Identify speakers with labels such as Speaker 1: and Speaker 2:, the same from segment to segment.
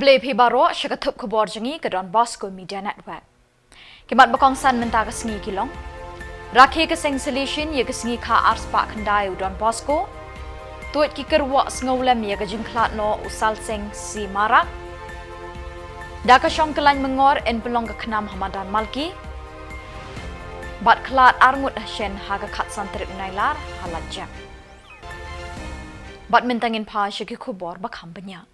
Speaker 1: Kable Pibaro, Shakatup Khuborjylla ke Bosco Media Network. Kimat bakong san menta ke sengi kilong. Rakhe ke seng solution ye ke sengi kha ars pak khandai Bosco. Tuat ki kerwa ngolem ye ke jingklat no usal seng si marak. Daka syong kelany mengor en pelong ke khnam Hamadan Malki. Bat klat arngut shen haga khat santrip Nailar halat jam. Bat mentangin pa syaki Khubor bakham banyak.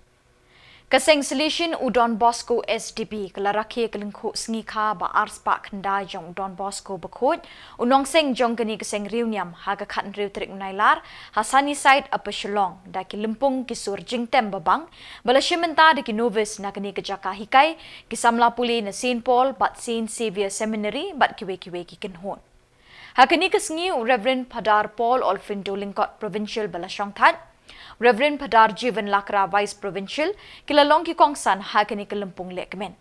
Speaker 1: Kaseng solution Bosco SDP kelaraki kelengku sengi kha ba ars pak khandai jong Bosco bakut unong seng jong keni keseng riuniam haga khat riu trik Nailar hasani side apa Shillong da ki lempung ki sur jingtem babang bala shimenta de ki novice na keni kejaka hikai ki Samla puli na Saint Paul bat Saint Xavier Seminary bat kiwe ki kenhon hakani kesengi Reverend Padar Paul Olfin Dolingkot Provincial bala shongthat Reverend Padar Jylla Vice Provincial kilalong ki kongsan hakani kelempung lekmen.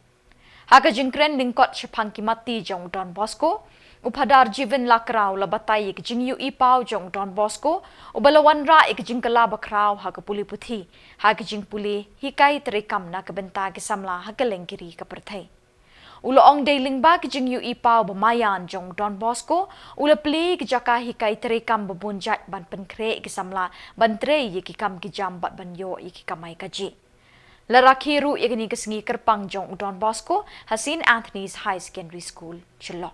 Speaker 1: Haka jingkren lingkot shapang ki mati jong Bosco, upadar Jylla ulabatay ik jingyu ipaw jong Bosco, ubalawan ra ik jingkala bakraw haka puli puthi, haka jingpuli hikay terikam na kabenta ki Samla hakaleng kiri kapertay. Uloong dailing ba ki jingyu ipaw bamayan jong Bosco, ula pli ki jaka hikay terikam babunjat ban penkre ki Samla ban tre ki kam ki jam bat ban yo ki kamay kaji. Larakhiru ikini kesengi kerpang jong Bosco, Hasin Anthony's High Secondary School, Shillong.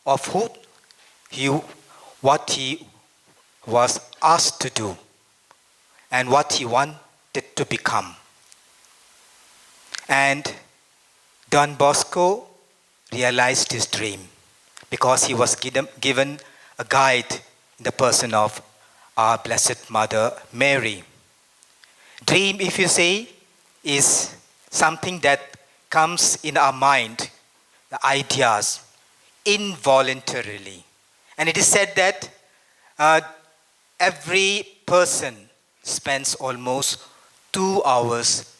Speaker 2: Of what he was asked to do and what he wanted to become. And Don Bosco realized his dream because he was given a guide in the person of our Blessed Mother Mary. Dream, if you say, is something that comes in our mind, the ideas, involuntarily. And it is said that every person spends almost 2 hours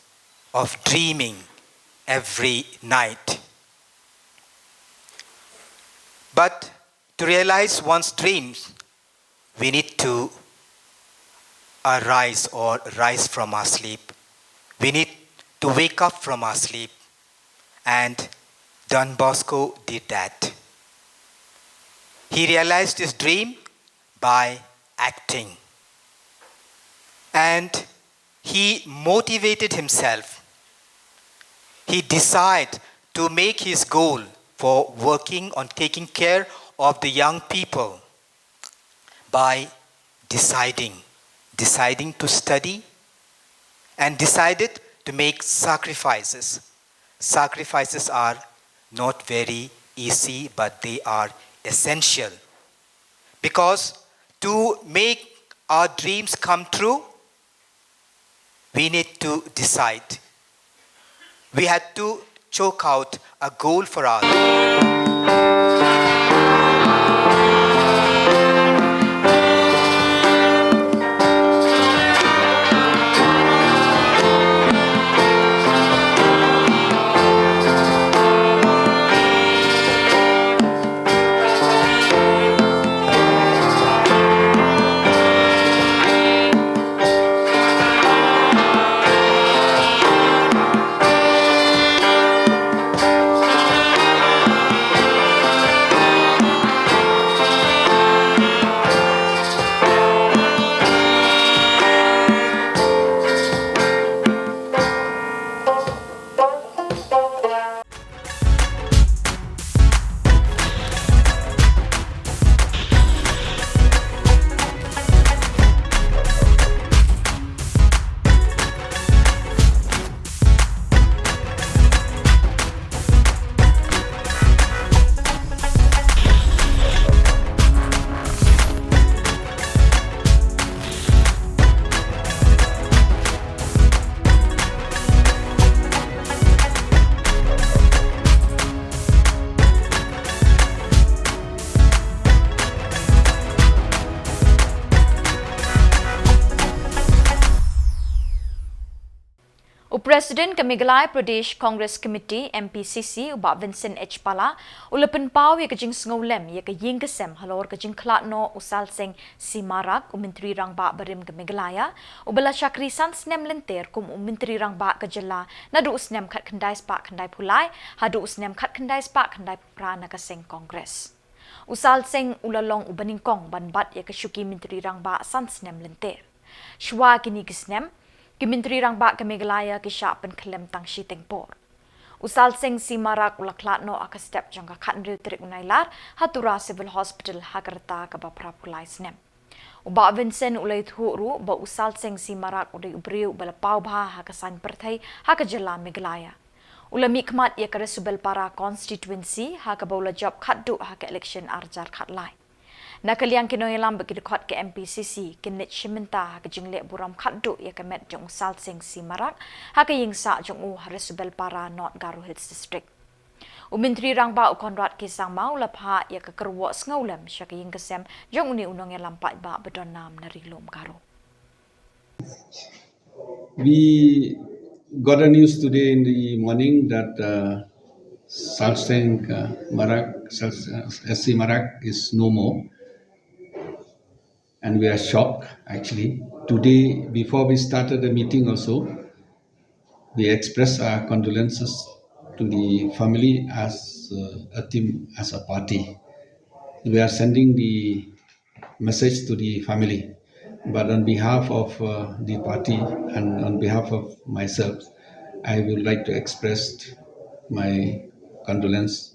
Speaker 2: of dreaming every night. But to realize one's dreams, we need to rise from our sleep. We need to wake up from our sleep. And Don Bosco did that. He realized his dream by acting. And he motivated himself. He decided to make his goal for working on taking care of the young people by deciding to study and decided to make sacrifices. Sacrifices are not very easy, but they are essential. Because to make our dreams come true, we need to decide. We had to chalk out a goal for us.
Speaker 1: President ke Meghalaya Pradesh Congress Committee MPCC ubak Vincent H Pala ulapan pau ya kejing sengolem ya ke ying kesem halor kejing klatno usal seng simarak Menteri Rangba berim ke Meghalaya ubala Syakri sans nem lenter kum Menteri Rangba ke Jylla nadu usnem khat kendai spak kendai pulai hadu usnem khat kendai spak kendai prana ke seng Congress. Usal seng ulalong ubaningkong banbat ya ke syuki Menteri Rangba sans nem lenter. Shwa kini kesnem Menteri Rangba ke Meghalaya ke syak penkelem tang shi tengpor. Usal seng si marak ulaklatno aka step jangka khandri trik Nailar hatura civil hospital hakarta ke bapra pulai snem. Uba Vincent ulai thuru ba usal seng si marak udai ubriu bala pau bha hakasan perthai haka Jylla Meghalaya. Ula mikmat ya kare subel para constituency haka baula job khatdu haka election arjar khatlai. Nakaliang kinoilam bagi dekat ke MPCC kinit shiminta ke jingle buram khatdu ya kemet jong sal sing si marak haka yingsa jong haresubel para not Garo Hills district. Menteri Rangba Konrad kisang mau lapha ya ke kerwak ngaulam syaka ying kesem jong uni unong ya lampat ba bedonam narilum Garo.
Speaker 3: We got a news today in the morning that Salseng Marak, SC Marak is no more. And we are shocked actually. Today, before we started the meeting also, we expressed our condolences to the family as a team, as a party. We are sending the message to the family. But on behalf of the party and on behalf of myself, I would like to express my condolence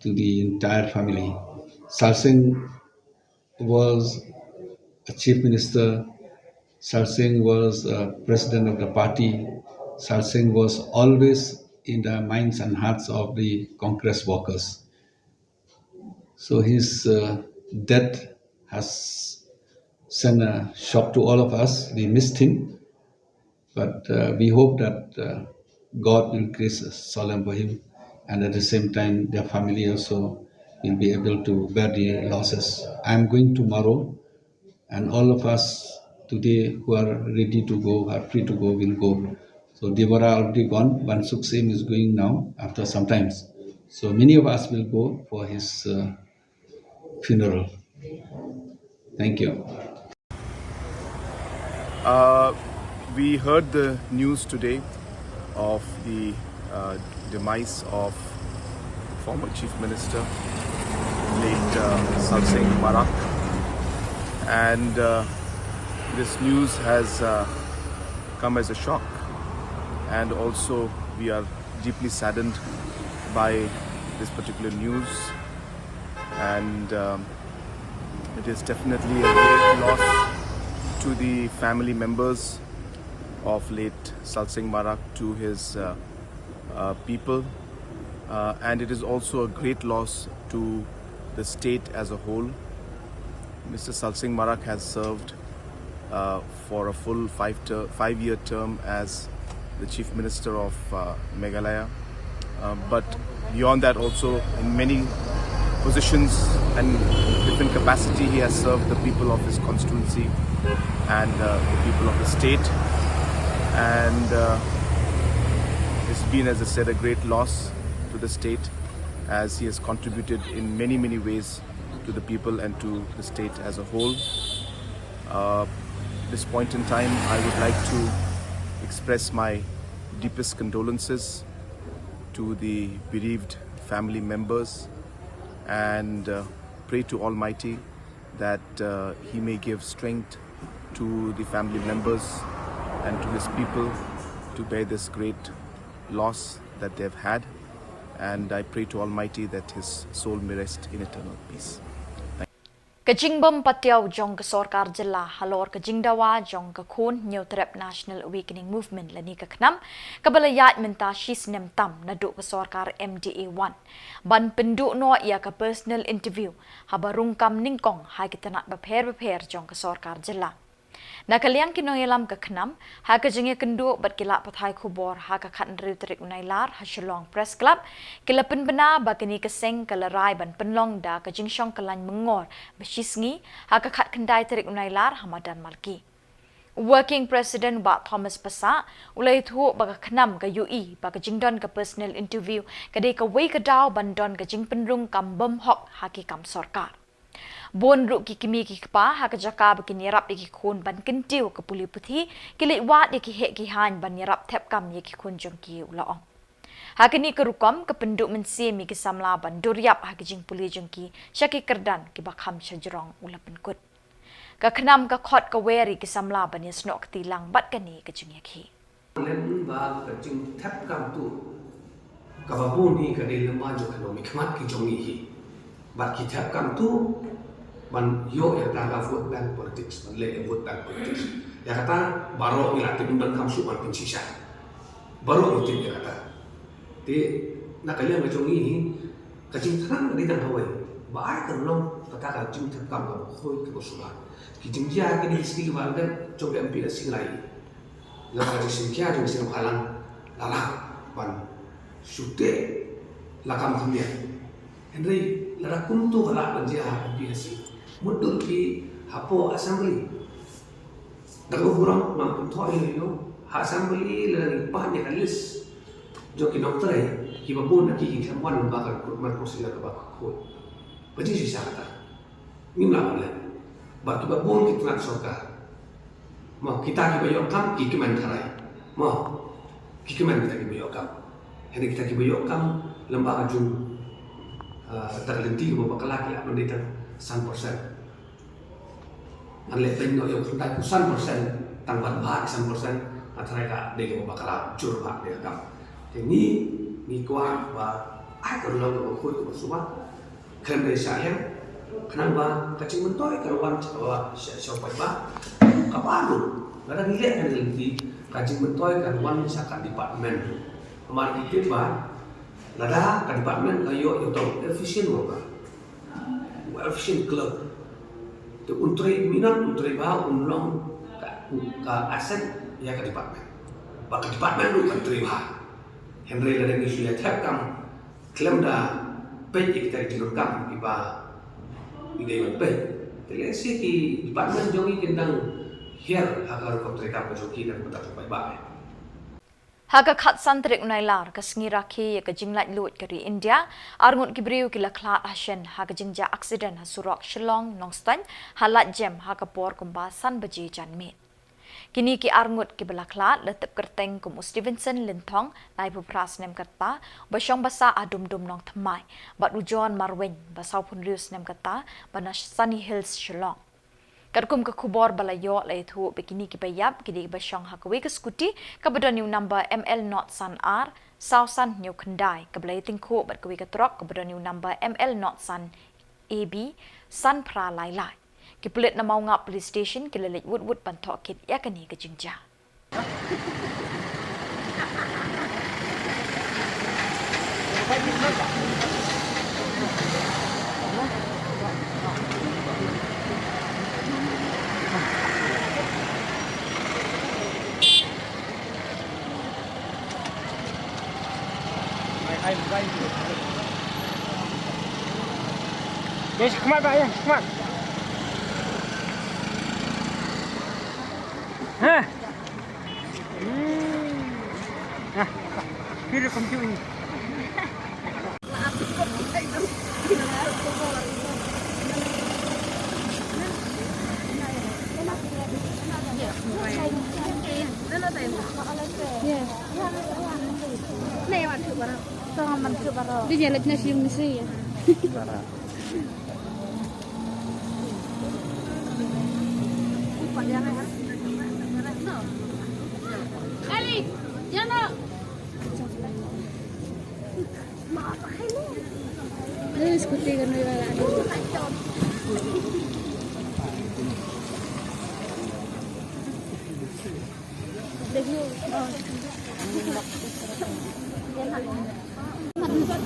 Speaker 3: to the entire family. Salseng was a chief minister. Salseng was president of the party. Salseng was always in the minds and hearts of the Congress workers. So his death has sent a shock to all of us. We missed him, but we hope that God will grace a solemn for him, and at the same time, their family also will be able to bear the losses. I am going tomorrow, and all of us today who are ready to go, are free to go, will go. So Devara already gone. One Sukhsem is going now after some times. So many of us will go for his funeral. Thank you.
Speaker 4: We heard the news today of the demise of former Chief Minister, late Salseng Marak, and this news has come as a shock, and also we are deeply saddened by this particular news, and it is definitely a great loss to the family members of late Salseng Marak, to his people, and it is also a great loss to the state as a whole. Mr. Salseng Marak has served for a full 5-year term as the Chief Minister of Meghalaya, but beyond that also in many positions and different capacity he has served the people of his constituency and the people of the state, and it's been, as I said, a great loss to the state, as he has contributed in many ways to the people and to the state as a whole. At this point in time, I would like to express my deepest condolences to the bereaved family members, and pray to Almighty that He may give strength to the family members and to His people to bear this great loss that they've had, and I pray to Almighty that His soul may rest in eternal peace.
Speaker 1: Kajingbam patiaw jong ke sorkar Jylla halor kajingdawa jong ke khun New Trap National Awakening Movement lani ke khnam kabalayat menta shis nem tam nadu ke sorkar MDA1 ban penduk no ia ke personal interview habarung kam ningkong hai kitanak bapher jong ke sorkar Jylla. Nakaliang kinoyelam ke khnam ha ke jinge kenduk bat kilap pathai Khubor ha ke khandri trik Nailar ha Shillong Press Club kilapen bena bakini ke seng kalarai ban penlong da ke jingshong kalan mengor besisngi ha ke khat kendai trik Nailar Hamadan Malki. Working President Ba Thomas Pasa ulai thu baga khnam ka UE baga jingdon ka personal interview kadai ka wei ka daw bandon ka jing penrung kam bom hok haki kam sarkar. Bon ru ki kimi ki pa ha ka jaka ba ki nirap ki khun ban kentiu ka puli puthi ki le wat ki he ki han ban nirap thep kam ye ki khun jong ki ulaong. Ha kini ka rukom ka penduk mensi mi ki Samla ban duriap ha ki jing puli jong ki syaki kerdan ki bakham syajrong ula penkut. Ka khnam ka khot ka weri ki Samla ban snok tilang bat kani ka jing yakhi.
Speaker 5: Lem ba ka jing thap kam tu ka ba bu ni ka de lema jo khano mi khmat ki jong hi ba ki thap kam tu ban yo ya ta ga vote bank politics ban le vote bank politics ya kata baro ila tin ban kam su ban pin sisa baro tin ya kata te na ka lem ka jong hi ka jing thang ni dan hawai ba ai ka long ka ta ka jing thap kam ka khoi ka su ba ki jing ja ki ni sti ba dan jong MP la sing lai la ka jing kya jong sing halang lala ban sute la kam tham dia Henry la kum tu hala ban ja MP si mutul ki hapo assembly dago burang mam kum thoi yo ha assembly la ni pa ni kalis jo ki doktor ai ki babon na ki tham wan ba ka man ko sila ka ba ko ba ji sa ta ni la le ba ki babon ki tnak soka ma kita ki bayo kam ki man tharai ma ki man kita ki bayo kam Henry kita ki bayo kam lembaga jum terlenti ko bakala ki update 100%. Ang lepeng no yung kung 100% tangbat ba 100% at reka de ko bakala jur ba de kam. Ni kwa ba ai ko lo ko ko suba khem de sa hem kanang ba kacing mentoy karuan ba siya pa ba kapalo ngada ngile kan lenti kacing mentoy karuan sa ka department amar dikit ba lada ka department kayo yung efficient mo ba efficient club tu untri minat untri bah unlong ka aset ya ke department ba ke department lu kan terima Henry la dengi suya thap kam klem da Peit kita tinur kam iba ide man Peit tele si ki department jongi kendang hier agar ko terika ko joki dan betak pai ba
Speaker 1: Haga khat santrik Nailar ka sngi rakhi ka jinglat lut kari India arngut kibriu ki lakla ashen haga jingja accident ha surok Shillong nongstan halat jem haga por kumba san baji janmit kini ki arngut ki belakla letep kerteng kum Stevenson Linthong lai pu pras nem kata basyong basa adum dum nong thamai bat ujon marwen basau pun rius nem kata banash Sunny Hills Shillong Kadkum ke Khubor balayo lai thu begini ki bayap kidi basyong hakwe ke skuti ka badon new number ML not san R Sausan new kendai ke balai tingku bat kwe ke trok ke badon new number ML not san AB san pra lai lai ki pulit na mau ngap police station ki lelet wood pantok kit yakani ke jingja
Speaker 6: Yes, come on, ya, come on. Hah? Nah, kira kamu ini.
Speaker 7: Dia jalan nasi yang mesti ya. Ali, jangan. Ini skuti kan ni lah.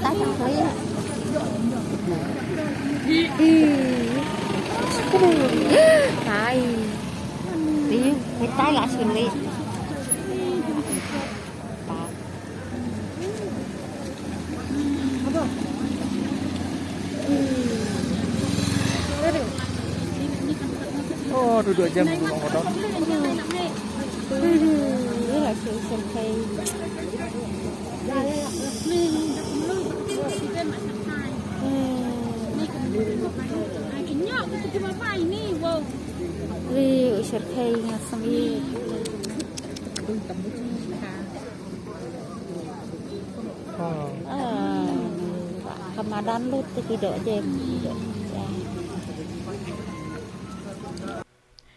Speaker 8: Tại sao vậy? Tại đi phải tái lại xử lý.
Speaker 6: Oh, duduk jam dulu orang.
Speaker 8: Rất là sự sân khê. Ri sân khê nga sang đi. Ramadan lu tidak jam.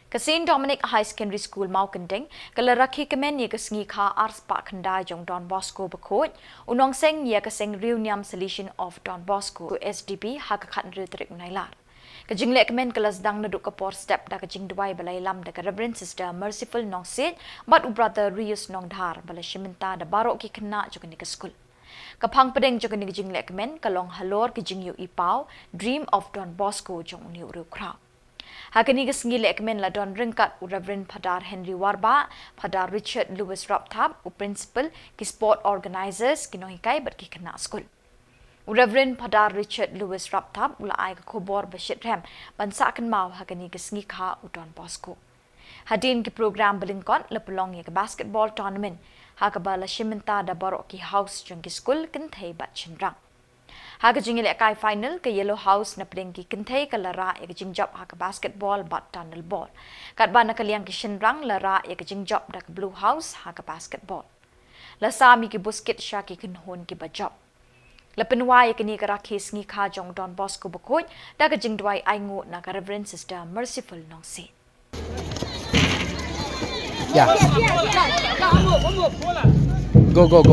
Speaker 1: Kasin Dominic High Secondary School Mau Kending, kalaraki kemen ye kesengi kha Ars Pak Khandai jong Don Bosco Bakot, unong seng ye keseng Reunion Solution of Don Bosco SDP hakakat nritrik Nailar. Kajing lek kemen kelas dang naduk kapor step da kajing duai balai lam da Reverend Sister Merciful Nong Sit, but u brother Rius Nong Dhar balai shiminta da barok ki kena jogani ke school. Kapang pedeng jogani kajing lek kemen kalong halor kajing yu ipau Dream of Don Bosco jong ni uru crowd. Hakani kesengi lek kemen la Don ringkat u Reverend Padar Henry Warba, Padar Richard Lewis Raptab u principal ki sport organizers kinohikai ber ki kena school. Reverend Padar Richard Lewis Raptab ula ai Khubor Bashit Rem bansakan mau hakani kesengi kha u Don Bosco. Hadin ki program belingkon le pelong ye ke basketball tournament hakabala shiminta da barok ki house jong ki school kenthei bat chinrang. Haka jingile kai final ke Yellow House na pedeng ki kenthei ka lara ye ke jingjop haka basketball bat tunnel ball. Kat ba nakaliang ki shinrang lara ye ke jingjop da Blue House haka basketball. La sami ki busket shaki kinhon ki bajop. La penwa ye ke ni ka rakhi sngi kha jong Don Bosco Bakot da ka jingdwai aingo na ka Reverend Sister Merciful Nong Sit.
Speaker 6: Ya. Go.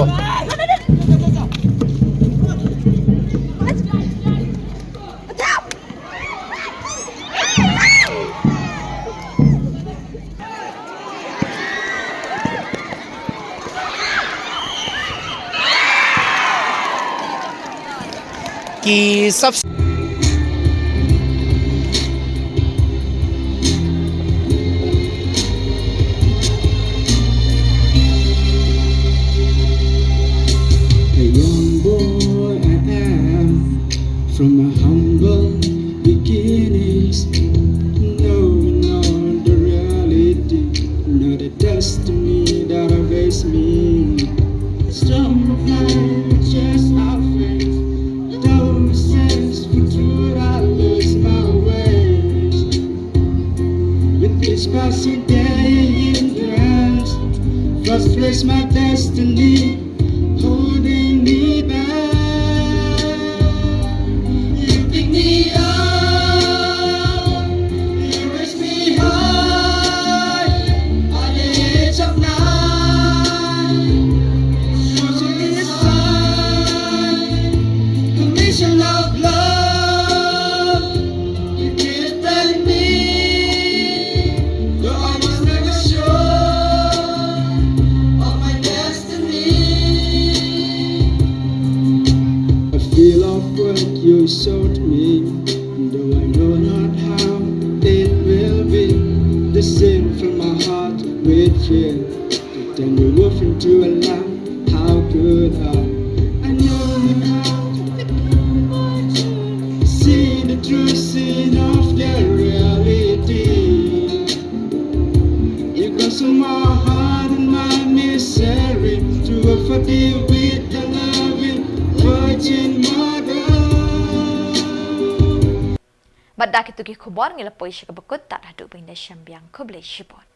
Speaker 9: कि सब
Speaker 10: A young boy I am, from a humble beginnings, knowing all the reality, not a destiny that awaits me. Some find just our faith. Passing day in trance, frustrates my destiny, holding me back. You pick me up, you raise me high, at the edge of night, shooting in the sun, the mission of love, you keep telling me. You showed me, though I know not how it will be. The sin from my heart with fear, but then you wolf into a lamb. How could I know how to see the true sin of the reality? You consume my heart and my misery to offer thee with the loving Virgin Mother.
Speaker 1: Badak itu ki Khubor ngila poi syaka bekut tak haduk pindah syambiang Khuborjylla.